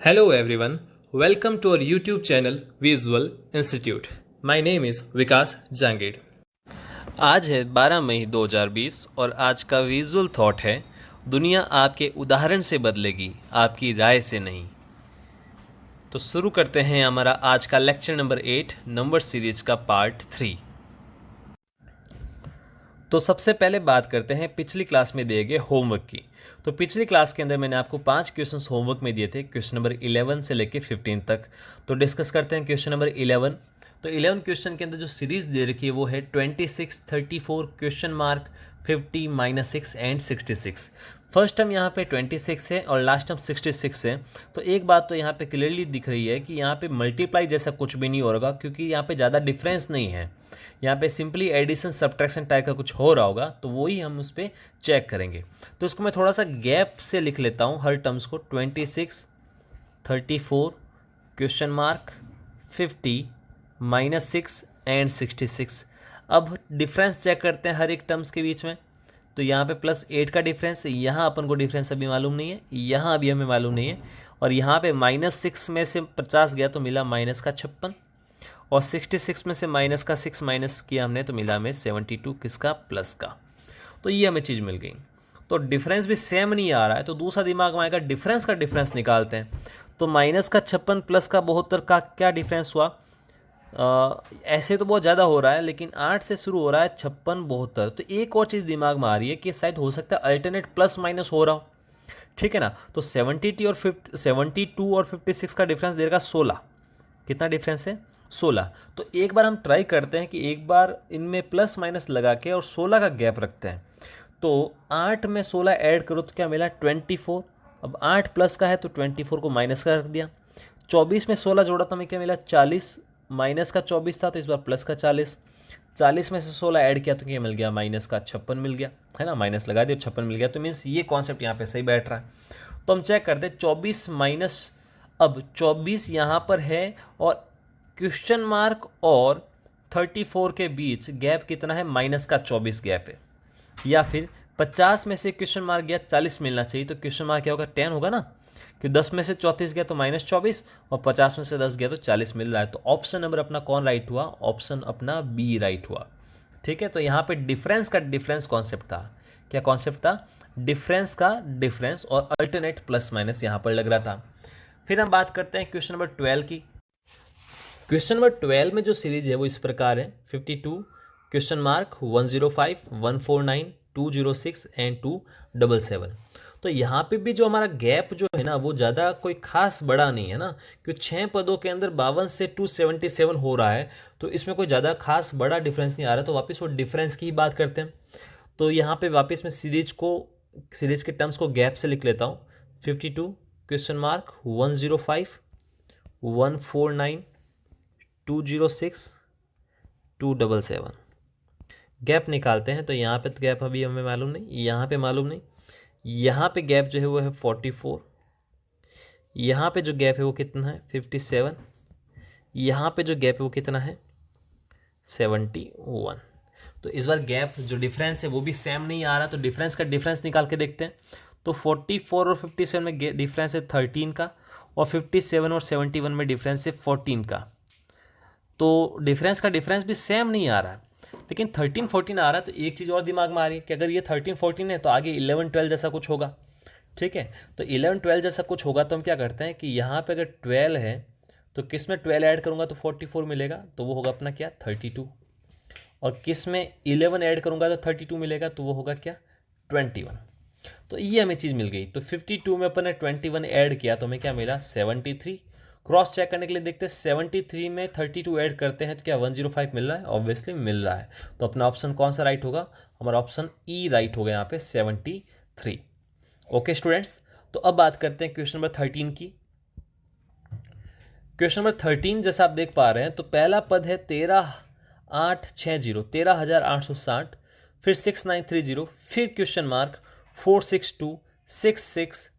Hello everyone, welcome to our YouTube channel Visual Institute. My name is विकास जांगीड़। आज है 12 मई 2020 और आज का विजुअल थॉट है दुनिया आपके उदाहरण से बदलेगी, आपकी राय से नहीं। तो शुरू करते हैं हमारा आज का लेक्चर नंबर 8 नंबर सीरीज का पार्ट 3। तो सबसे पहले बात करते हैं पिछली क्लास में दिए गए होमवर्क की। तो पिछली क्लास के अंदर मैंने आपको 5 क्वेश्चंस होमवर्क में दिए थे, क्वेश्चन नंबर 11 से लेके 15 तक। तो डिस्कस करते हैं क्वेश्चन नंबर 11। तो 11 क्वेश्चन के अंदर जो सीरीज दे रखी है वो है 26, 34, question mark, 50, -6 and 66। First term यहाँ पे 26 है और लास्ट टर्म 66 है। तो एक बात तो यहाँ पे क्लियरली दिख रही है कि यहाँ पे मल्टीप्लाई जैसा कुछ भी नहीं हो रहा, क्योंकि यहाँ पे ज़्यादा डिफरेंस नहीं है। यहाँ पे सिंपली एडिशन सब्ट्रैक्शन टाइप का कुछ हो रहा होगा, तो वही हम उस पर चेक करेंगे। तो इसको मैं थोड़ा सा गैप से लिख लेता हूँ हर टर्म्स को। 26, 34, क्वेश्चन मार्क, 50, -6 एंड 66। अब डिफरेंस चेक करते हैं हर एक टर्म्स के बीच में। तो यहाँ पे +8 का डिफरेंस, यहाँ अपन को डिफरेंस अभी मालूम नहीं है, यहाँ अभी हमें मालूम नहीं है। और यहाँ पे -6 में से 50 गया तो मिला -56, और 66 में से -6 माइनस किया हमने तो मिला हमें 72 किसका, प्लस का। तो ये हमें चीज़ मिल गई। तो डिफरेंस भी सेम नहीं आ रहा है, तो दूसरा दिमाग में आएगा डिफरेंस का डिफरेंस निकालते हैं। तो -56 प्लस का 72 का क्या डिफरेंस हुआ। ऐसे तो बहुत ज़्यादा हो रहा है, लेकिन 8 से शुरू हो रहा है, 56, 72। तो एक और चीज़ दिमाग में आ रही है कि शायद हो सकता है अल्टरनेट प्लस माइनस हो रहा हो, ठीक है ना। तो 72 और 56 का डिफरेंस दे देगा 16। कितना डिफरेंस है, 16। तो एक बार हम ट्राई करते हैं कि एक बार इनमें प्लस माइनस लगा के और 16 का गैप रखते हैं। तो 8 में 16 ऐड करो तो क्या मिला, 24। अब 8 प्लस का है तो 24 को माइनस का रख दिया। 24 में 16 जोड़ा तो हमें क्या मिला, 40। माइनस का 24 था तो इस बार प्लस का 40। 40 में से 16 ऐड किया तो क्या मिल गया, माइनस का 56 मिल गया, है ना। माइनस लगा दिया, 56 मिल गया। तो मीन्स ये कॉन्सेप्ट यहाँ पे सही बैठ रहा है। तो हम चेक करते हैं 24 माइनस, अब 24 यहाँ पर है और क्वेश्चन मार्क और 34 के बीच गैप कितना है, -24 गैप है। या फिर 50 में से क्वेश्चन मार्क गया 40 मिलना चाहिए, तो क्वेश्चन मार्क क्या होगा, 10 होगा ना, कि 10 में से 34 गया तो -24, और 50 में से 10 गया तो 40 मिल रहा है। तो ऑप्शन नंबर अपना कौन राइट हुआ, ऑप्शन अपना बी राइट हुआ, ठीक है। तो यहाँ पे डिफरेंस का डिफरेंस कॉन्सेप्ट था। क्या कॉन्सेप्ट था, डिफरेंस का डिफरेंस, और अल्टरनेट प्लस माइनस यहाँ पर लग रहा था। फिर हम बात करते हैं क्वेश्चन नंबर 12 की। क्वेश्चन नंबर 12 में जो सीरीज है वो इस प्रकार है, 52, क्वेश्चन मार्क, 105, 149, 206 एंड 277। तो यहाँ पे भी जो हमारा गैप जो है ना वो ज़्यादा कोई खास बड़ा नहीं है ना, क्योंकि 6 पदों के अंदर 52 से 277 हो रहा है, तो इसमें कोई ज़्यादा खास बड़ा डिफरेंस नहीं आ रहा। तो वापस वो डिफरेंस की ही बात करते हैं। तो यहाँ पे वापस मैं सीरीज के टर्म्स को गैप से लिख लेता हूँ। 52, क्वेश्चन मार्क, 105, 149, 206, 277। गैप निकालते हैं। तो यहाँ पे तो गैप अभी हमें मालूम नहीं, यहाँ पे मालूम नहीं, यहाँ पे गैप जो है वो है 44, यहाँ पे जो गैप है वो कितना है, 57, यहाँ पे जो गैप है वो कितना है, 71। तो इस बार गैप जो डिफरेंस है वो भी सेम नहीं आ रहा, तो डिफरेंस का डिफरेंस निकाल के देखते हैं। तो 44 और 57 में डिफरेंस है 13 का, और 57 और 71 में डिफरेंस है 14 का। तो डिफरेंस का डिफरेंस भी सेम नहीं आ रहा है, लेकिन 13, 14 आ रहा है। तो एक चीज़ और दिमाग में आ रही है कि अगर ये 13, 14 है तो आगे 11, 12 जैसा कुछ होगा, ठीक है। तो 11, 12 जैसा कुछ होगा तो हम क्या करते हैं कि यहाँ पे अगर 12 है तो किस में 12 ऐड करूँगा तो 44 मिलेगा, तो वो होगा अपना क्या, 32। और किस में 11 ऐड करूँगा तो 32 मिलेगा, तो वो होगा क्या, 21। तो ये हमें चीज़ मिल गई। तो 52 में अपन ने 21 ऐड किया तो हमें क्या मिला, 73। क्रॉस चेक करने के लिए देखते हैं, 73 में 32 ऐड करते हैं तो क्या 105 मिल रहा है, ऑब्वियसली मिल रहा है। तो अपना ऑप्शन कौन सा राइट होगा, हमारा ऑप्शन ई राइट होगा यहाँ पे, 73। ओके स्टूडेंट्स, तो अब बात करते हैं क्वेश्चन नंबर 13 की। क्वेश्चन नंबर 13 जैसा आप देख पा रहे हैं, तो पहला पद है 13860, 13860, फिर 6930, फिर क्वेश्चन मार्क, 462, 66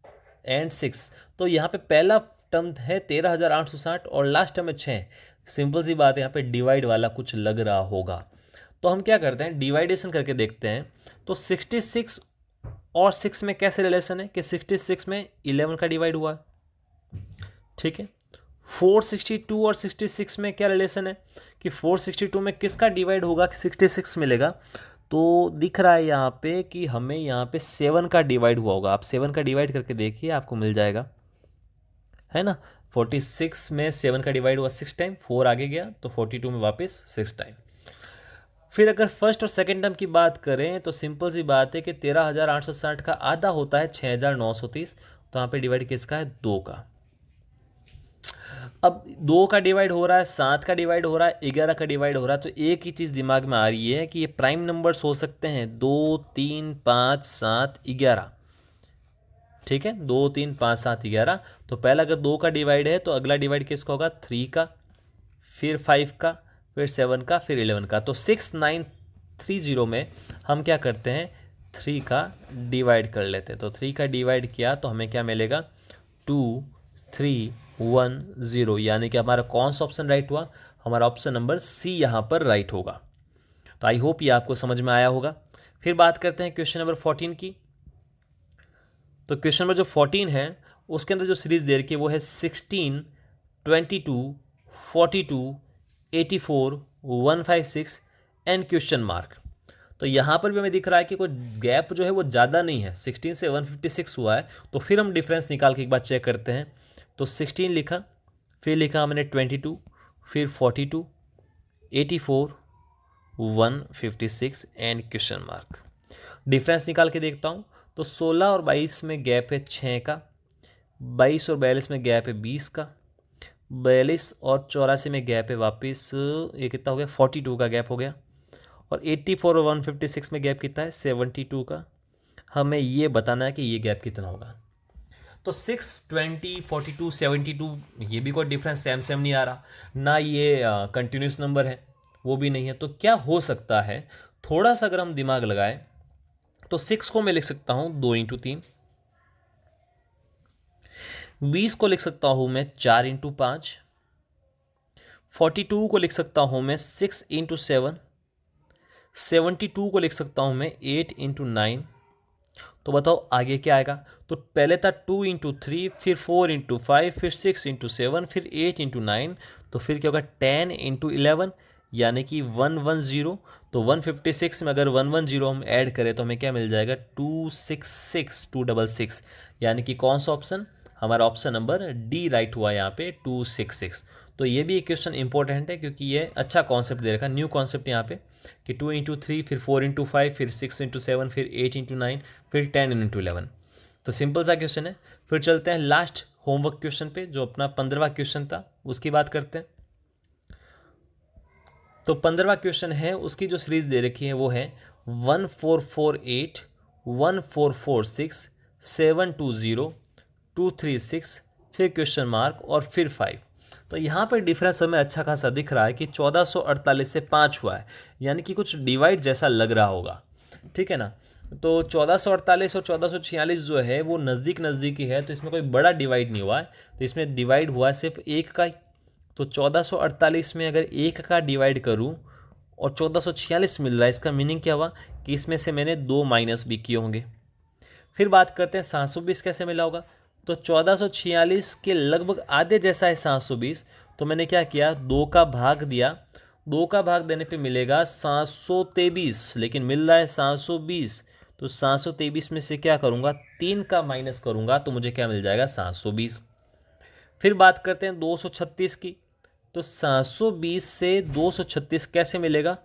एंड 6। तो यहाँ पे पहला टर्म है 13860 और लास्ट टर्म है 6। सिंपल सी बात है, यहाँ पे डिवाइड वाला कुछ लग रहा होगा। तो हम क्या करते हैं, डिवाइडेशन करके देखते हैं। तो 66 और 6 में कैसे रिलेशन है कि 66 में 11 का डिवाइड हुआ, ठीक है। 462 और 66 में क्या रिलेशन है कि 462 में किसका डिवाइड होगा कि 66 मिलेगा, तो दिख रहा है यहाँ पे कि हमें यहाँ पे 7 का डिवाइड हुआ होगा। आप 7 का डिवाइड करके देखिए, आपको मिल जाएगा, है ना। 46 में 7 का डिवाइड हुआ 6 टाइम, 4 आगे गया तो 42 में वापस 6 टाइम। फिर अगर फर्स्ट और सेकंड टर्म की बात करें तो सिंपल सी बात है कि 13,860 का आधा होता है 6,930, तो यहाँ पे डिवाइड किसका है, 2 का। अब 2 का डिवाइड हो रहा है, 7 का डिवाइड हो रहा है, 11 का डिवाइड हो रहा है, तो एक ही चीज़ दिमाग में आ रही है कि ये प्राइम नंबर्स हो सकते हैं 2, 3, 5, 7, 11। ठीक है, 2, 3, 5, 7, 11। तो पहला अगर 2 का डिवाइड है तो अगला डिवाइड किसका होगा, 3 का, फिर 5 का, फिर 7 का, फिर 11 का। तो 6930 में हम क्या करते हैं, 3 का डिवाइड कर लेते हैं। तो 3 का डिवाइड किया तो हमें क्या मिलेगा, 2310, यानी कि हमारा कौन सा ऑप्शन राइट हुआ, हमारा ऑप्शन नंबर सी यहाँ पर राइट होगा। तो आई होप ये आपको समझ में आया होगा। फिर बात करते हैं क्वेश्चन नंबर 14 की। तो क्वेश्चन नंबर जो 14 है उसके अंदर जो सीरीज दे रखी है वो है 16, 22, 42, 84, 156 एंड क्वेश्चन मार्क। तो यहाँ पर भी हमें दिख रहा है कि कोई गैप जो है वो ज़्यादा नहीं है, 16 से 156 हुआ है। तो फिर हम डिफरेंस निकाल के एक बार चेक करते हैं। तो 16 लिखा, फिर लिखा हमने 22, फिर 42, 84, 156 एंड क्वेश्चन मार्क। डिफरेंस निकाल के देखता हूँ। तो 16 और 22 में गैप है 6 का, 22 और 42 में गैप है 20 का, 42 और 84 में गैप है वापस, ये कितना हो गया, 42 का गैप हो गया। और 84 और 156 में गैप कितना है, 72 का। हमें ये बताना है कि ये गैप कितना होगा। तो 6, 20, 42, 72 ये भी कोई डिफरेंस सेम नहीं आ रहा, ना ये कंटिन्यूस नंबर है, वो भी नहीं है। तो क्या हो सकता है, थोड़ा सा अगर हम दिमाग लगाएं तो 6 को मैं लिख सकता हूँ 2 इंटू 3, 20 को लिख सकता हूँ मैं 4 इंटू 5, 42 को लिख सकता हूँ मैं 6 इंटू 7, 72 को लिख सकता हूँ मैं 8 इंटू 9। तो बताओ आगे क्या आएगा। तो पहले था 2 इंटू 3, फिर 4 इंटू 5, फिर 6 इंटू 7, फिर 8 इंटू 9। तो फिर क्या होगा, 10 इंटू 11 यानी कि 110। तो 156 में अगर 110 हम ऐड करें तो हमें क्या मिल जाएगा, 266 यानी कि कौन सा ऑप्शन, हमारा ऑप्शन नंबर डी राइट हुआ यहाँ पे, 266। तो ये भी एक क्वेश्चन इंपॉर्टेंट है क्योंकि ये अच्छा कॉन्सेप्ट दे रखा है, न्यू कॉन्सेप्ट यहाँ पे कि 2 इंटू 3, फिर 4 इंटू 5, फिर 6 इंटू 7, फिर 8 इंटू 9, फिर 10 इंटू 11। तो सिंपल सा क्वेश्चन है। फिर चलते हैं लास्ट होमवर्क क्वेश्चन पे, जो अपना 15वां क्वेश्चन था उसकी बात करते हैं। तो 15वां क्वेश्चन है, उसकी जो सीरीज दे रखी है वो है 1448, 1446, 720, 236, फिर क्वेश्चन मार्क और फिर 5। तो यहाँ पर डिफरेंस हमें अच्छा खासा दिख रहा है कि 1448 से 5 हुआ है, यानी कि कुछ डिवाइड जैसा लग रहा होगा, ठीक है ना। तो 1448 और 1446 जो है वो नज़दीक नज़दीकी है, तो इसमें कोई बड़ा डिवाइड नहीं हुआ है, तो इसमें डिवाइड हुआ है सिर्फ एक का। तो 1448 में अगर एक का डिवाइड करूं और 1446 मिल रहा है, इसका मीनिंग क्या हुआ कि इसमें से मैंने 2 माइनस भी किए होंगे। फिर बात करते हैं 720 कैसे मिला होगा। तो 1446 के लगभग आधे जैसा है 720, तो मैंने क्या किया, 2 का भाग दिया। 2 का भाग देने पे मिलेगा 723, लेकिन मिल रहा है 720। तो 723 में से क्या करूँगा, 3 का माइनस करूँगा तो मुझे क्या मिल जाएगा, 720। फिर बात करते हैं 236 की। तो 720 से 236 कैसे मिलेगा।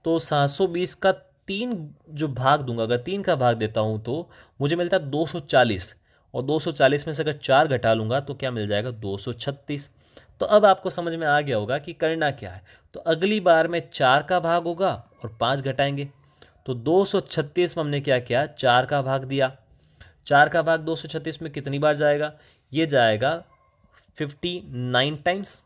तो 720 का 3 जो भाग दूंगा, अगर 3 का भाग देता हूं तो मुझे मिलता है 240, और 240 में से अगर 4 घटा लूँगा तो क्या मिल जाएगा, 236। तो अब आपको समझ में आ गया होगा कि करना क्या है। तो अगली बार में 4 का भाग होगा और 5 घटाएंगे। तो 236 में हमने क्या किया, 4 का भाग दिया। 4 का भाग 236 में कितनी बार जाएगा, ये जाएगा 59 टाइम्स,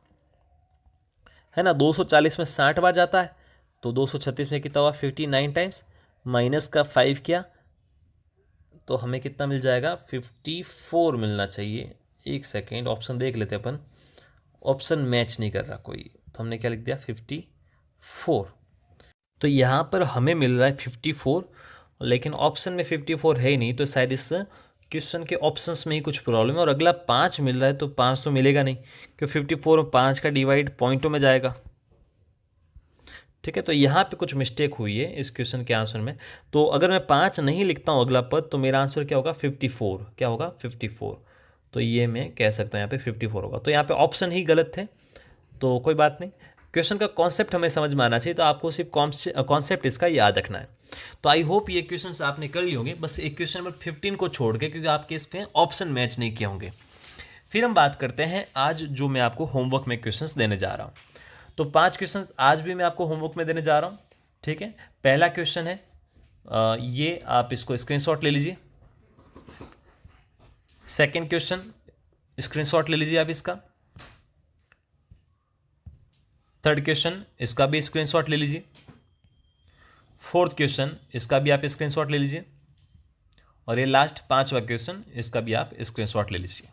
है ना। 240 में 60 बार जाता है, तो 236 में कितना हुआ, 59 टाइम्स। माइनस का 5 किया तो हमें कितना मिल जाएगा, 54 मिलना चाहिए। एक सेकेंड, ऑप्शन देख लेते अपन, ऑप्शन मैच नहीं कर रहा कोई, तो हमने क्या लिख दिया, 54। तो यहाँ पर हमें मिल रहा है 54, लेकिन ऑप्शन में 54 है ही नहीं, तो शायद इस क्वेश्चन के ऑप्शंस में ही कुछ प्रॉब्लम है और अगला 5 मिल रहा है तो 5 तो मिलेगा नहीं, क्योंकि 54 और 5 का डिवाइड पॉइंटों में जाएगा। ठीक है, तो यहाँ पे कुछ मिस्टेक हुई है इस क्वेश्चन के आंसर में। तो अगर मैं 5 नहीं लिखता हूँ अगला पद, तो मेरा आंसर क्या होगा 54। क्या होगा 54। तो ये मैं कह सकता हूँ यहाँ पे 54 होगा। तो यहाँ पे ऑप्शन ही गलत थे, तो कोई बात नहीं। क्वेश्चन का कॉन्सेप्ट हमें समझ में आना चाहिए, तो आपको सिर्फ कॉन्सेप्ट इसका याद रखना है। तो आई होप ये क्वेश्चन आपने कर लिए होंगे, बस एक क्वेश्चन नंबर 15 को छोड़ के, क्योंकि आपके इस पे ऑप्शन मैच नहीं किए होंगे। फिर हम बात करते हैं आज जो मैं आपको होमवर्क में क्वेश्चंस देने जा रहा हूँ। तो 5 क्वेश्चन आज भी मैं आपको होमवर्क में देने जा रहा हूँ। ठीक है, पहला क्वेश्चन है ये आप इसको स्क्रीनशॉट ले लीजिए। सेकंड क्वेश्चन स्क्रीनशॉट ले लीजिए आप इसका। थर्ड क्वेश्चन इसका भी स्क्रीनशॉट ले लीजिए। फोर्थ क्वेश्चन इसका भी आप स्क्रीनशॉट ले लीजिए। और ये लास्ट 5वां क्वेश्चन, इसका भी आप स्क्रीनशॉट ले लीजिए।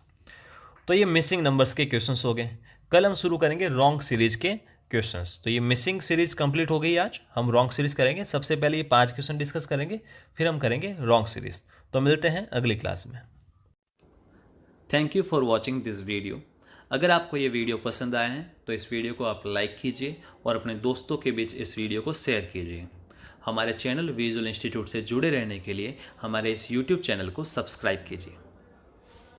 तो ये मिसिंग नंबर्स के क्वेश्चंस हो गए। कल हम शुरू करेंगे रॉन्ग सीरीज के क्वेश्चंस। तो ये मिसिंग सीरीज कंप्लीट हो गई, आज हम रॉन्ग सीरीज करेंगे। सबसे पहले ये 5 क्वेश्चन डिस्कस करेंगे, फिर हम करेंगे रॉन्ग सीरीज। तो मिलते हैं अगली क्लास में। Thank you for watching this video. अगर आपको ये वीडियो पसंद आया है तो इस वीडियो को आप लाइक कीजिए और अपने दोस्तों के बीच इस वीडियो को शेयर कीजिए। हमारे चैनल विजुअल इंस्टीट्यूट से जुड़े रहने के लिए हमारे इस यूट्यूब चैनल को सब्सक्राइब कीजिए।